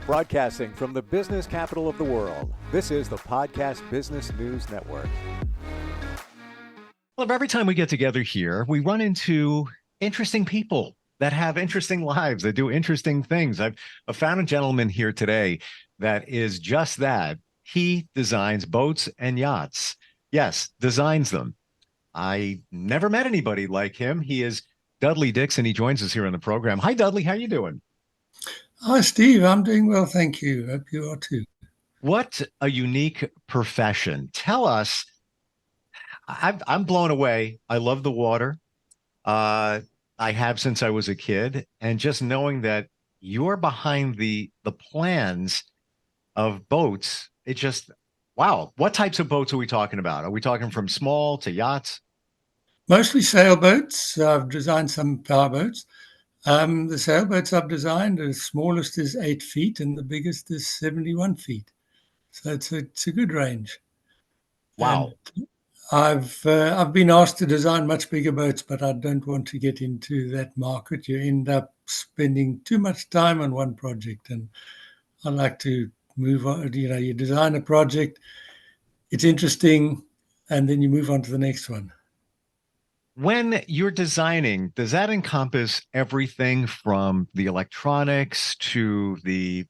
Broadcasting from the business capital of the world, this is the Podcast Business News Network. Well, every time we get together here, we run into interesting people that have interesting lives, that do interesting things. I've found a gentleman here today that is just that. He designs boats and yachts. Yes, designs them. I never met anybody like him. He is Dudley Dixon. He joins us here on the program. Hi, Dudley. How you doing? Hi, Steve. I'm doing well, thank you. Hope you are too. What a unique profession. Tell us. I'm blown away. I love the water. Uh, I have since I was a kid, and just knowing that you're behind the plans of boats, it just wow. What types of boats are we talking about? Are we talking from small to yachts? Mostly sailboats. I've designed some powerboats. The sailboats I've designed, the smallest is 8 feet and the biggest is 71 feet. So it's a good range. And Wow. I've been asked to design much bigger boats, but I don't want to get into that market. You end up spending too much time on one project, and I like to move on. You design a project, it's interesting, and then you move on to the next one. When you're designing, does that encompass everything from the electronics to the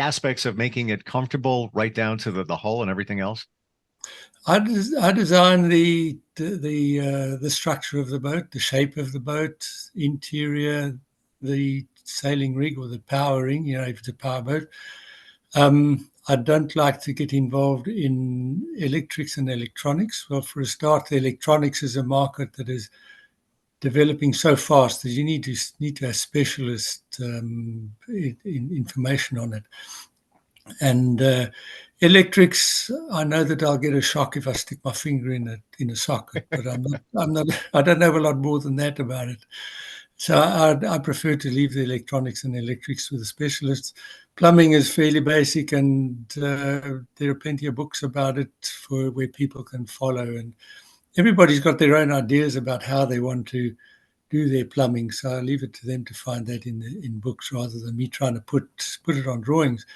aspects of making it comfortable, right down to the hull and everything else? I design the structure of the boat, the shape of the boat, interior, the sailing rig or the powering. If it's a power boat. I don't like to get involved in electrics and electronics. Well, for a start, the electronics is a market that is developing so fast that you need to have specialist information on it. And electrics, I know that I'll get a shock if I stick my finger in a socket, but I don't know a lot more than that about it. So I prefer to leave the electronics and electrics with the specialists. Plumbing is fairly basic, and there are plenty of books about it for where people can follow. And everybody's got their own ideas about how they want to do their plumbing. So I leave it to them to find that in books rather than me trying to put it on drawings.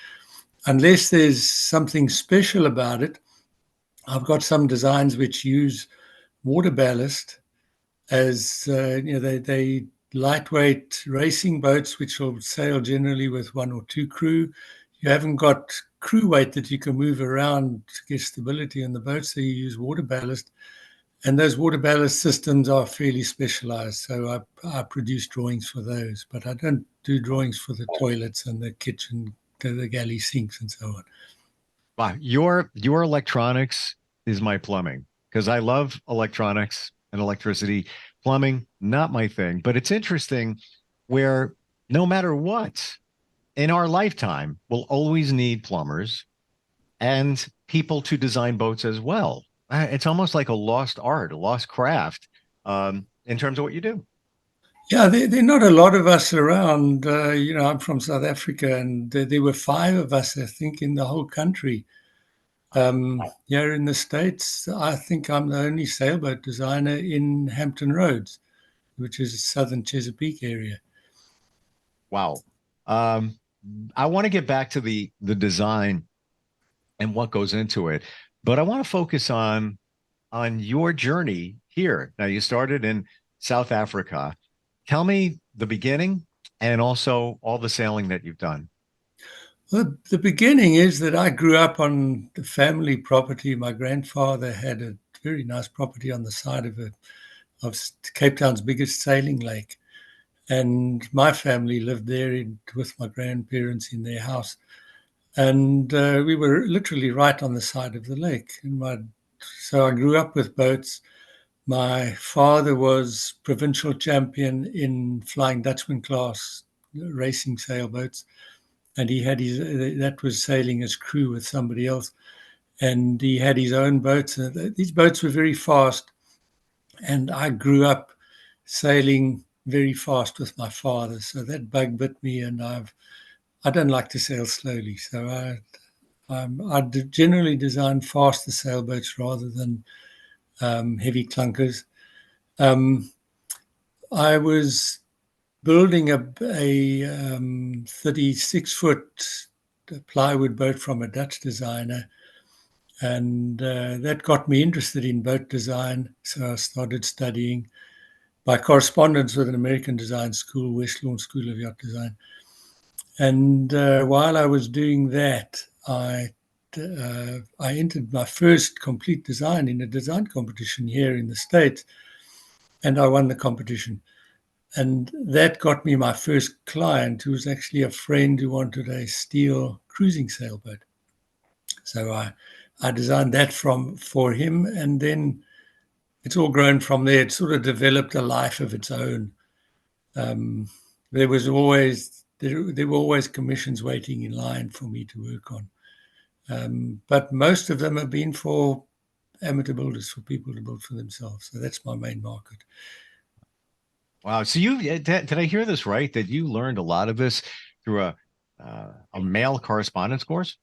Unless there's something special about it, I've got some designs which use water ballast as they lightweight racing boats which will sail generally with one or two crew. You haven't got crew weight that you can move around to get stability in the boat, so you use water ballast. And those water ballast systems are fairly specialized, so I produce drawings for those, but I don't do drawings for the toilets and the kitchen, the galley sinks and so on. Wow, your electronics is my plumbing because I love electronics and electricity. Plumbing, not my thing, but it's interesting where no matter what in our lifetime, we'll always need plumbers and people to design boats as well. It's almost like a lost art, a lost craft in terms of what you do. Yeah, there are not a lot of us around. I'm from South Africa, and there were 5 of us, I think, in the whole country. Here in the States, I think I'm the only sailboat designer in Hampton Roads, which is southern Chesapeake area. Wow. Um, I want to get back to the design and what goes into it, but I want to focus on your journey here. Now, you started in South Africa. Tell me the beginning and also all the sailing that you've done. Well, the beginning is that I grew up on the family property. My grandfather had a very nice property on the side of Cape Town's biggest sailing lake. And my family lived there with my grandparents in their house. And we were literally right on the side of the lake. So I grew up with boats. My father was provincial champion in Flying Dutchman class racing sailboats, and he had that was sailing as crew with somebody else, and he had his own boats. These boats were very fast, and I grew up sailing very fast with my father, so that bug bit me, and I don't like to sail slowly, so I generally design faster sailboats rather than heavy clunkers. Um, I was building a 36-foot plywood boat from a Dutch designer. And that got me interested in boat design. So I started studying by correspondence with an American design school, West Lawn School of Yacht Design. And while I was doing that, I entered my first complete design in a design competition here in the States, and I won the competition. And that got me my first client, who was actually a friend who wanted a steel cruising sailboat. So I designed that for him, and then it's all grown from there. It sort of developed a life of its own. Um, there were always commissions waiting in line for me to work on, but most of them have been for amateur builders, for people to build for themselves. So that's my main market. Wow. So did I hear this right? That you learned a lot of this through a mail correspondence course?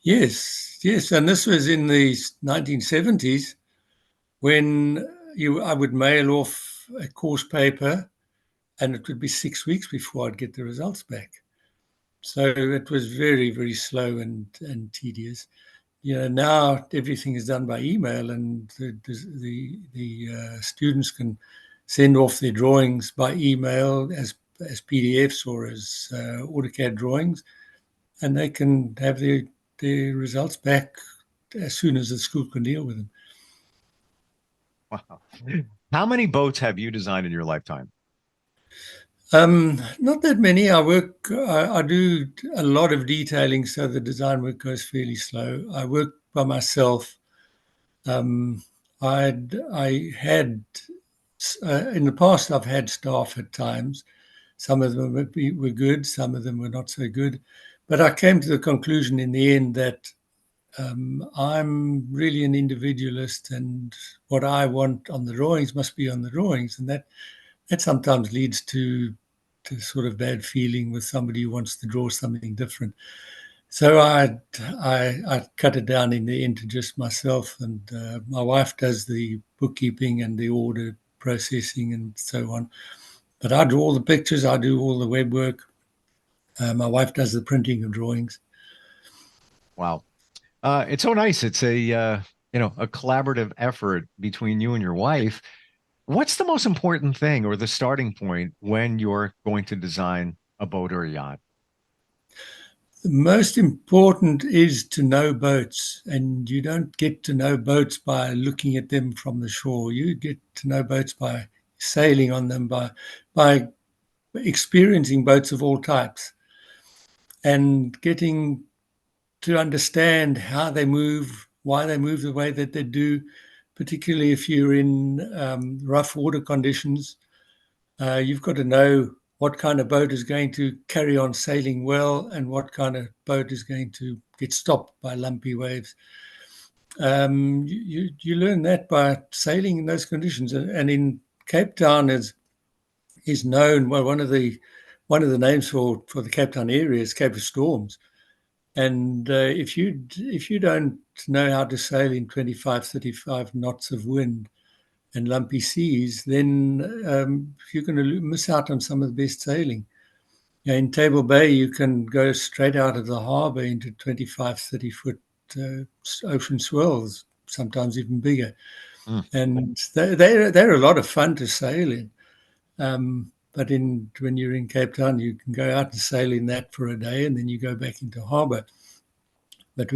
Yes, yes, and this was in the 1970s when I would mail off a course paper, and it would be 6 weeks before I'd get the results back. So it was very, very slow and tedious. Now everything is done by email, and the students can send off their drawings by email as PDFs or as AutoCAD drawings, and they can have their results back as soon as the school can deal with them. Wow. How many boats have you designed in your lifetime? Not that many. I do a lot of detailing, so the design work goes fairly slow. I work by myself. Um, I had in the past, I've had staff at times. Some of them were good, some of them were not so good. But I came to the conclusion in the end that I'm really an individualist, and what I want on the drawings must be on the drawings, and that sometimes leads to sort of bad feeling with somebody who wants to draw something different. So I cut it down in the end to just myself, and my wife does the bookkeeping and the order processing and so on. But I do all the pictures, I do all the web work. My wife does the printing of drawings. Wow. It's so nice. It's a collaborative effort between you and your wife. What's the most important thing or the starting point when you're going to design a boat or a yacht? The most important is to know boats, and you don't get to know boats by looking at them from the shore. You get to know boats by sailing on them, by experiencing boats of all types, and getting to understand how they move, why they move the way that they do, particularly if you're in rough water conditions. You've got to know what kind of boat is going to carry on sailing well and what kind of boat is going to get stopped by lumpy waves. You learn that by sailing in those conditions. And in Cape Town is known, well, one of the names for the Cape Town area is Cape of Storms. And if you don't know how to sail in 25, 35 knots of wind and lumpy seas, then you're going to miss out on some of the best sailing. In Table Bay, you can go straight out of the harbour into 25, 30-foot ocean swells, sometimes even bigger. Mm. And they're a lot of fun to sail in. But when you're in Cape Town, you can go out and sail in that for a day, and then you go back into harbour. But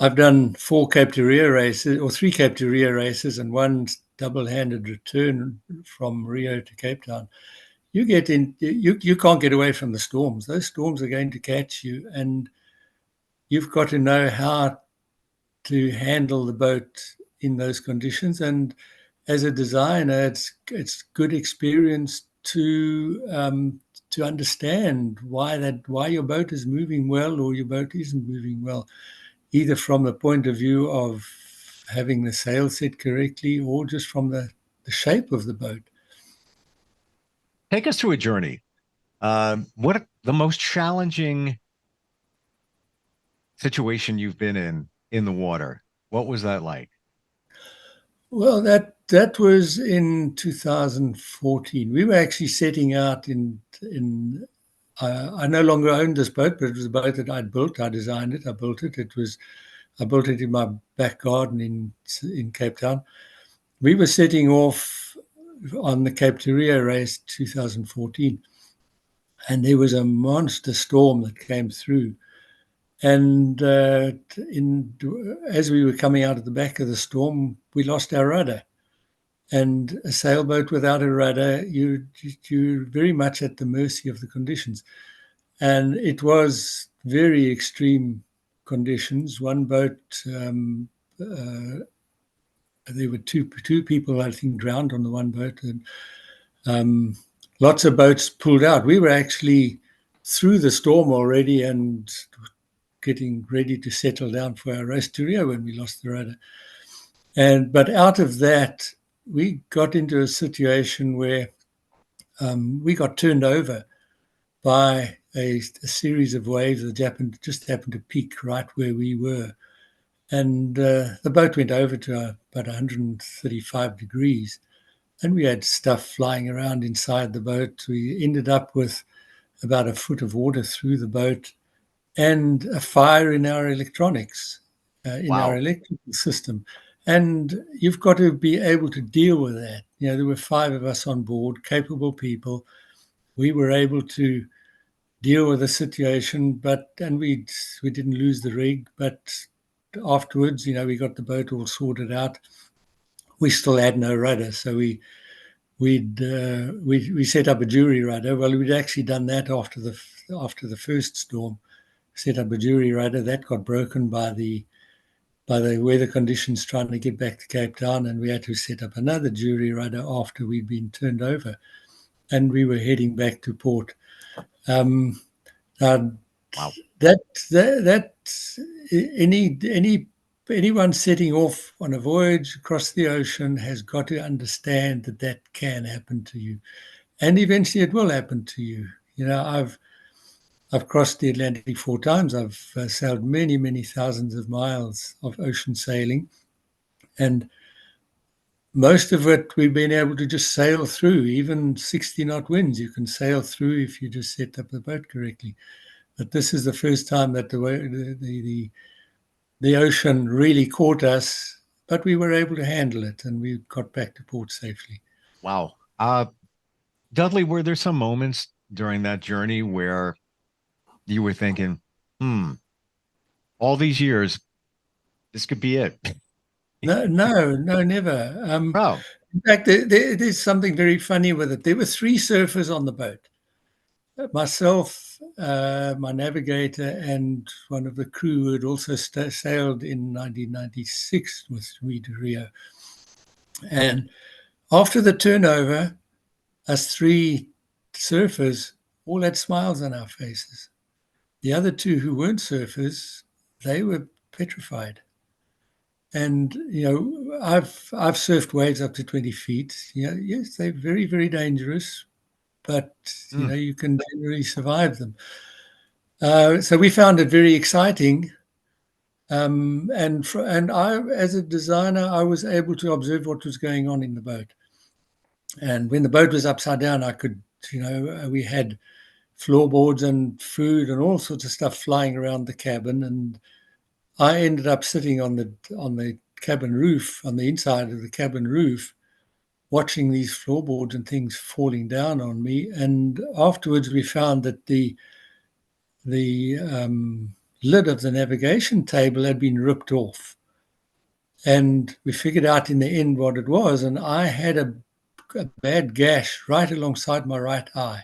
I've done 4 Cape to Rio races, or 3 Cape to Rio races, and 1 double-handed return from Rio to Cape Town. You can't get away from the storms. Those storms are going to catch you, and you've got to know how to handle the boat in those conditions. And as a designer, it's good experience to understand why your boat is moving well or your boat isn't moving well, either from the point of view of having the sail set correctly or just from the shape of the boat. Take us through a journey. What the most challenging situation you've been in the water? What was that like? Well, That was in 2014. We were actually setting out in. I no longer owned this boat, but it was a boat that I'd built. I designed it. I built it. I built it in my back garden in Cape Town. We were setting off on the Cape to Rio race 2014, and there was a monster storm that came through. And as we were coming out of the back of the storm, we lost our rudder. And a sailboat without a rudder, you're very much at the mercy of the conditions. And it was very extreme conditions. One boat, there were two people, I think, drowned on the one boat, and lots of boats pulled out. We were actually through the storm already and getting ready to settle down for our race to Rio when we lost the rudder. But out of that, we got into a situation where we got turned over by a series of waves that just happened to peak right where we were. And the boat went over to about 135 degrees. And we had stuff flying around inside the boat. We ended up with about a foot of water through the boat and a fire in our electronics, in Wow. our electrical system. And you've got to be able to deal with that. There were 5 of us on board, capable people. We were able to deal with the situation, and we didn't lose the rig. But afterwards, we got the boat all sorted out. We still had no rudder, so we set up a jury rudder. Well, we'd actually done that after the first storm. Set up a jury rudder that got broken by the weather conditions trying to get back to Cape Town, and we had to set up another jury rudder after we'd been turned over, and we were heading back to port. Wow. That anyone setting off on a voyage across the ocean has got to understand that can happen to you, and eventually it will happen to you. I've crossed the Atlantic 4 times. I've sailed many, many thousands of miles of ocean sailing, and most of it we've been able to just sail through. Even 60-knot winds you can sail through if you just set up the boat correctly. But this is the first time that the ocean really caught us, but we were able to handle it, and we got back to port safely. Wow. Dudley, were there some moments during that journey where you were thinking, all these years, this could be it? No, never. Oh, In fact, there's something very funny with it. There were 3 surfers on the boat. Myself, my navigator, and one of the crew who had also sailed in 1996 with me to Rio. And after the turnover, us 3 surfers all had smiles on our faces. The other 2 who weren't surfers, they were petrified. And I've surfed waves up to 20 feet. Yes, they're very, very dangerous, but you can generally survive them. So we found it very exciting. And I, as a designer, I was able to observe what was going on in the boat. And when the boat was upside down, I could, we had floorboards and food and all sorts of stuff flying around the cabin, and I ended up sitting on the cabin roof, on the inside of the cabin roof, watching these floorboards and things falling down on me. And afterwards, we found that the lid of the navigation table had been ripped off, and we figured out in the end what it was. And I had a bad gash right alongside my right eye,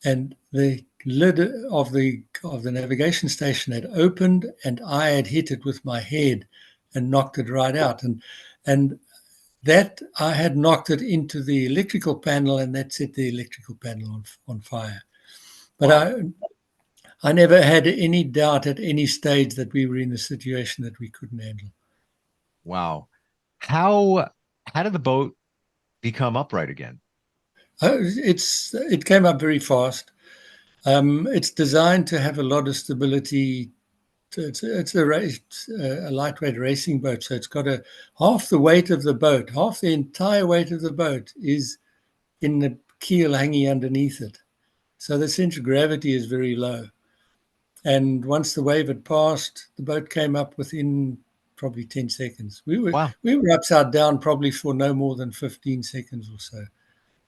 and the lid of the navigation station had opened, and I had hit it with my head and knocked it right out. And that I had knocked it into the electrical panel, and that set the electrical panel on fire. But wow. I never had any doubt at any stage that we were in a situation that we couldn't handle. Wow. How did the boat become upright again? It came up very fast. It's designed to have a lot of stability it's a lightweight racing boat, so it's got half the weight of the boat, half the entire weight of the boat is in the keel hanging underneath it. So the center of gravity is very low. And once the wave had passed, the boat came up within probably 10 seconds. We were Wow. upside down probably for no more than 15 seconds or so.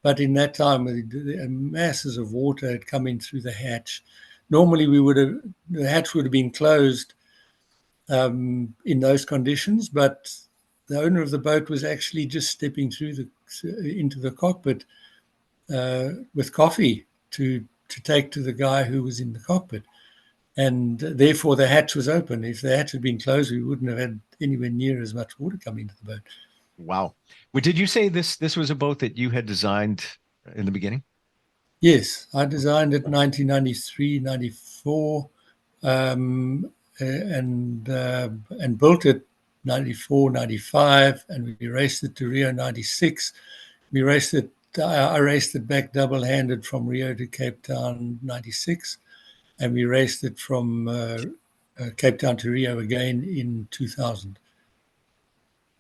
But in that time, the masses of water had come in through the hatch. Normally, the hatch would have been closed in those conditions, but the owner of the boat was actually just stepping into the cockpit with coffee to take to the guy who was in the cockpit. And therefore, the hatch was open. If the hatch had been closed, we wouldn't have had anywhere near as much water coming into the boat. Wow. Well, did you say this was a boat that you had designed in the beginning? Yes, I designed it 1993, 94, and built it 94, 95, and we raced it to Rio 96. We raced it. I raced it back double-handed from Rio to Cape Town 96, and we raced it from Cape Town to Rio again in 2000.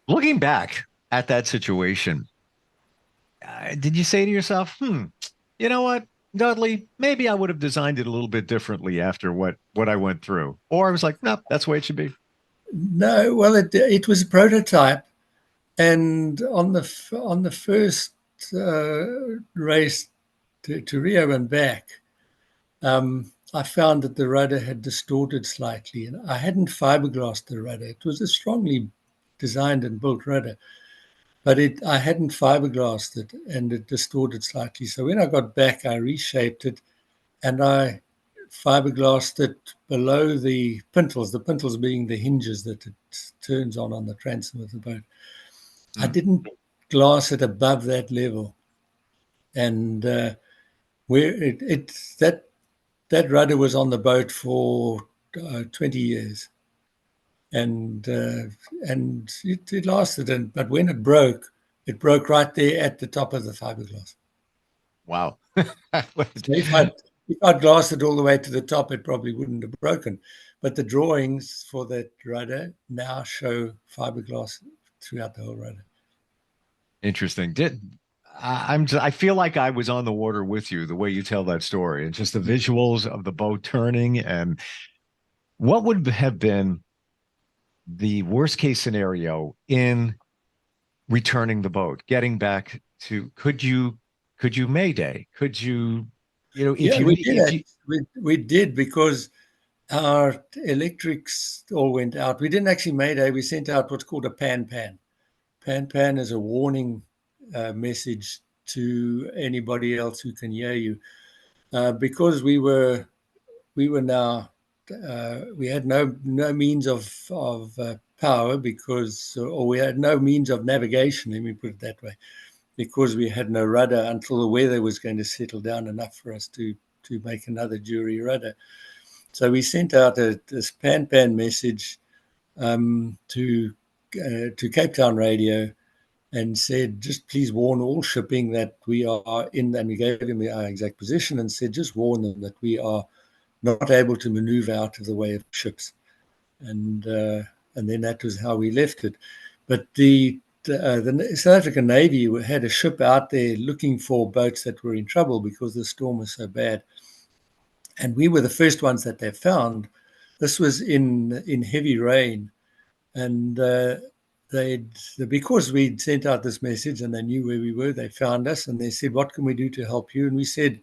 Looking back at that situation, did you say to yourself, you know what, Dudley, maybe I would have designed it a little bit differently after what I went through? Or I was like, no, that's the way it should be. No, well, it was a prototype, and on the first race to Rio and back, I found that the rudder had distorted slightly, and I hadn't fiberglassed the rudder. It was a strongly designed and built rudder, but I hadn't fiberglassed it, and it distorted slightly. So when I got back, I reshaped it, and I fiberglassed it below the pintles being the hinges that it turns on the transom of the boat. I didn't glass it above that level, and where that rudder was on the boat for 20 years, and it lasted. But when it broke right there at the top of the fiberglass. Wow. So if I'd glassed it all the way to the top, it probably wouldn't have broken. But the drawings for that rudder now show fiberglass throughout the whole rudder. Interesting. I feel like I was on the water with you the way you tell that story, and just the visuals of the boat turning. And what would have been the worst case scenario in returning the boat, getting back to, could you Mayday? Could you, we did, because our electrics all went out. We didn't actually Mayday. We sent out what's called a pan-pan. Pan-pan is a warning message to anybody else who can hear you, because we had no means of power, or we had no means of navigation. Let me put it that way, because we had no rudder until the weather was going to settle down enough for us to make another jury rudder. So we sent out this pan-pan message to Cape Town Radio, and said, just please warn all shipping that we are in, and we gave them our exact position and said, just warn them that we are not able to maneuver out of the way of ships. And then that was how we left it. But the South African Navy had a ship out there looking for boats that were in trouble because the storm was so bad. And we were the first ones that they found. This was in heavy rain. And because we'd sent out this message and they knew where we were, they found us and they said, what can we do to help you? And we said,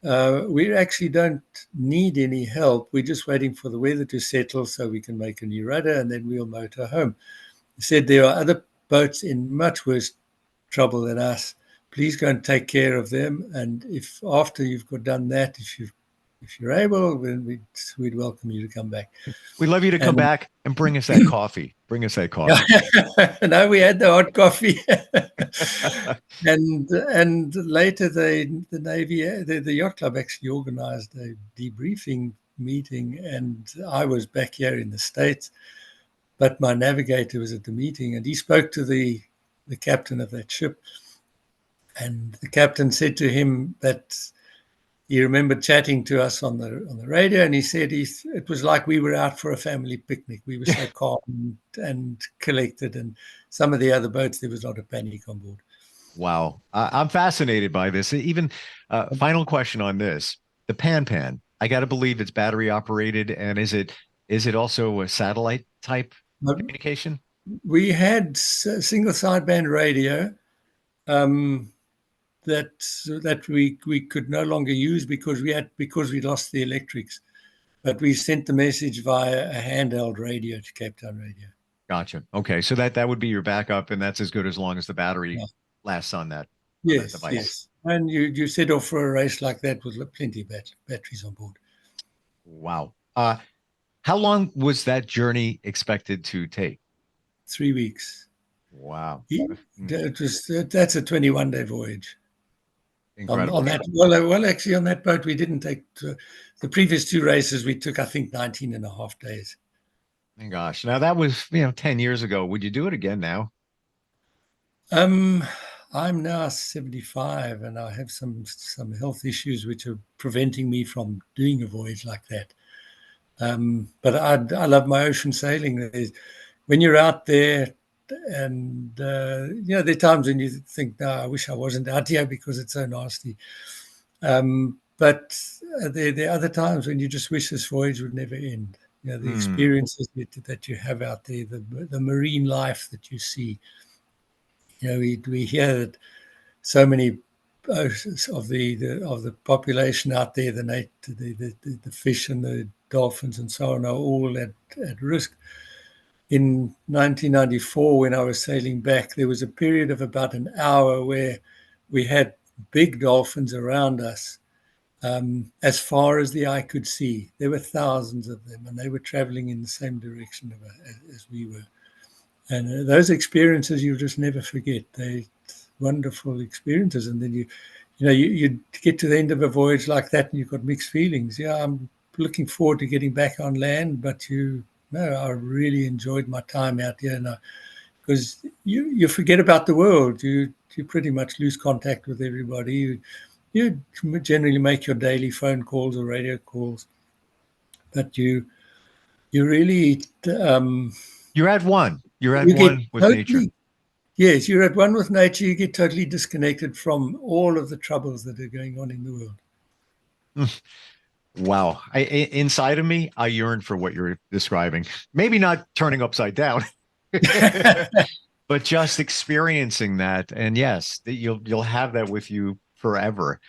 we actually don't need any help. We're just waiting for the weather to settle so we can make a new rudder, and then we'll motor home. They said, there are other boats in much worse trouble than us. Please go and take care of them. And if after you've done that, if you're able, then we'd welcome you to come back. We'd love you to come back and bring us that coffee. Bring us that coffee. No, we had the hot coffee. and later the Navy, the Yacht Club actually organized a debriefing meeting, and I was back here in the States, but my navigator was at the meeting, and he spoke to the captain of that ship. And the captain said to him that he remembered chatting to us on the radio, and he said it was like we were out for a family picnic. We were so calm and collected, and some of the other boats there was not a panic on board. Wow. I'm fascinated by this. Even final question on this. The Pan. I got to believe it's battery operated. And is it also a satellite type But communication? we had single sideband radio that we could no longer use because we lost the electrics. But we sent the message via a handheld radio to Cape Town Radio. Gotcha. Okay. So that would be your backup, and that's as good as long as the battery Yeah. lasts on that Yes, device. yes. And you set off for a race like that with plenty of batteries on board. Wow. How long was that journey expected to take? 3 weeks. Wow. That's a 21-day voyage. Incredible. On that, well, actually, on that boat, we didn't take the previous 2 races. We took, I think, 19 and a half days. Gosh. Now that was, 10 years ago. Would you do it again now? I'm now 75, and I have some health issues which are preventing me from doing a voyage like that. But I love my ocean sailing. When you're out there, and there are times when you think, no, I wish I wasn't out here because it's so nasty. But there are other times when you just wish this voyage would never end. The experiences that you have out there, the marine life that you see. We hear that so many of the population out there, the fish and the dolphins and so on, are all at risk. In 1994, when I was sailing back, there was a period of about an hour where we had big dolphins around us, as far as the eye could see. There were thousands of them, and they were traveling in the same direction as we were. And those experiences you'll just never forget. They're wonderful experiences. And then you get to the end of a voyage like that, and you've got mixed feelings. Yeah, I'm looking forward to getting back on land, but I really enjoyed my time out here now, because you forget about the world. You pretty much lose contact with everybody. You generally make your daily phone calls or radio calls, but you really You're at one. You're at you get one with nature. Yes, you're at one with nature. You get totally disconnected from all of the troubles that are going on in the world. Wow. Inside of me, I yearn for what you're describing. Maybe not turning upside down, but just experiencing that. And yes, you'll have that with you forever.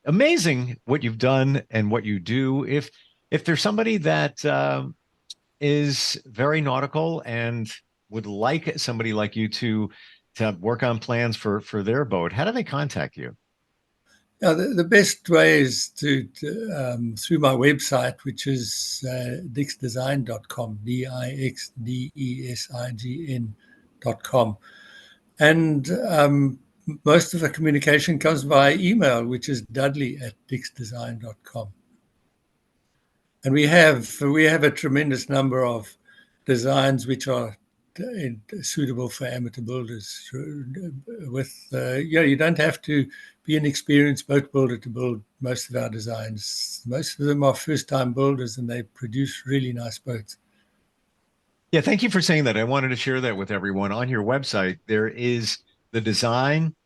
Amazing what you've done and what you do. If there's somebody that is very nautical and would like somebody like you to work on plans for their boat, how do they contact you? Now, the best way is to through my website, which is dixdesign.com, DIXDESIGN.com. And most of the communication comes via email, which is dudley@dixdesign.com. And we have a tremendous number of designs which are suitable for amateur builders. You don't have to be an experienced boat builder to build most of our designs. Most of them are first-time builders, and they produce really nice boats. Yeah, thank you for saying that. I wanted to share that with everyone. On your website, there is the design,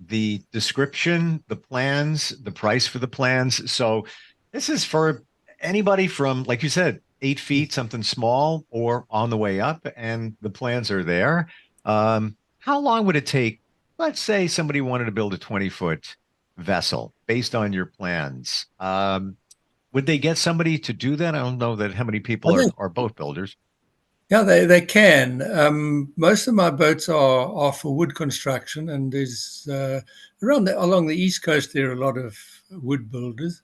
the description, the plans, the price for the plans. So this is for anybody from, like you said, 8 feet, something small, or on the way up, and the plans are there. How long would it take? Let's say somebody wanted to build a 20-foot vessel based on your plans. Would they get somebody to do that? I don't know that how many people are boat builders. Yeah, they can. Most of my boats are for wood construction, and there's along the East Coast there are a lot of boat builders.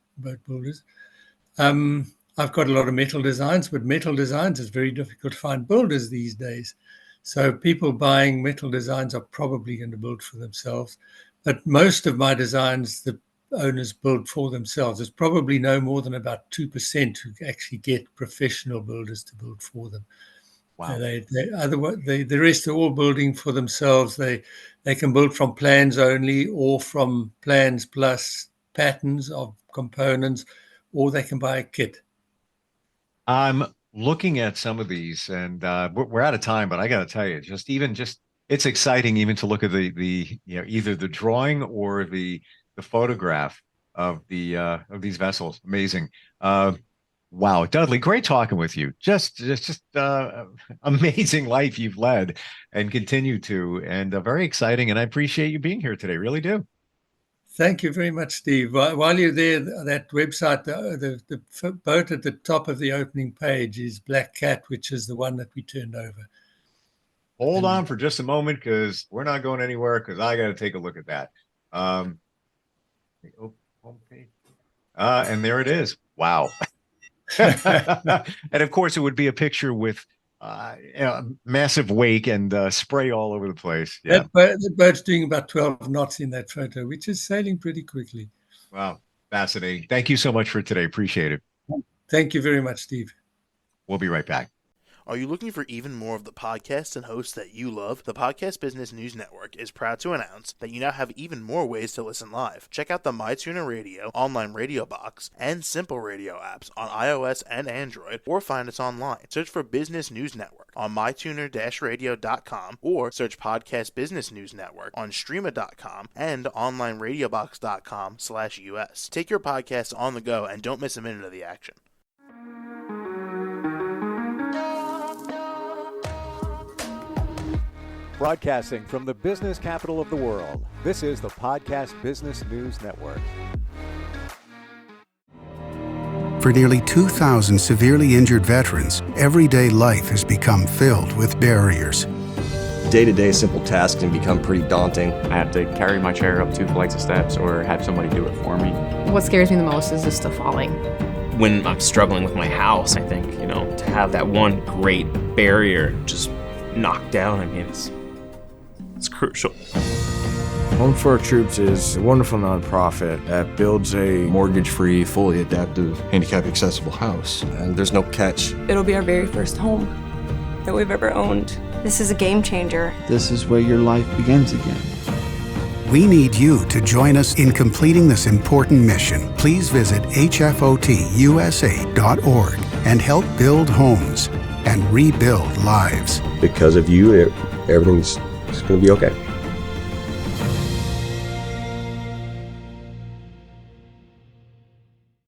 I've got a lot of metal designs, but metal designs is very difficult to find builders these days. So people buying metal designs are probably going to build for themselves. But most of my designs, the owners build for themselves. There's probably no more than about 2% who actually get professional builders to build for them. Wow. The rest are all building for themselves. They can build from plans only or from plans plus patterns of components, or they can buy a kit. I'm looking at some of these, and we're out of time, but I got to tell you, it's exciting even to look at the either the drawing or the photograph of these vessels. Amazing. Wow, Dudley, great talking with you. Just amazing life you've led and continue to, and very exciting. And I appreciate you being here today. Really do. Thank you very much, Steve. While you're there, that website, the boat at the top of the opening page is Black Cat, which is the one that we turned over. Hold on for just a moment, because we're not going anywhere, because I got to take a look at that. Homepage. And there it is. Wow. And of course, it would be a picture with massive wake and spray all over the place. Yeah. The boat's doing about 12 knots in that photo, which is sailing pretty quickly. Wow. Fascinating. Thank you so much for today. Appreciate it. Thank you very much, Steve. We'll be right back. Are you looking for even more of the podcasts and hosts that you love? The Podcast Business News Network is proud to announce that you now have even more ways to listen live. Check out the MyTuner Radio, online radio box, and Simple Radio apps on iOS and Android, or find us online. Search for Business News Network on mytuner-radio.com, or search Podcast Business News Network on streama.com and onlineradiobox.com/US. Take your podcast on the go and don't miss a minute of the action. Broadcasting from the business capital of the world, this is the Podcast Business News Network. For nearly 2,000 severely injured veterans, everyday life has become filled with barriers. Day-to-day simple tasks can become pretty daunting. I have to carry my chair up 2 flights of steps or have somebody do it for me. What scares me the most is just the falling. When I'm struggling with my house, I think, to have that one great barrier just knocked down, it's crucial. Home for Our Troops is a wonderful nonprofit that builds a mortgage-free, fully adaptive, handicap-accessible house. And there's no catch. It'll be our very first home that we've ever owned. This is a game changer. This is where your life begins again. We need you to join us in completing this important mission. Please visit hfotusa.org and help build homes and rebuild lives. Because of you, everything's going to be okay.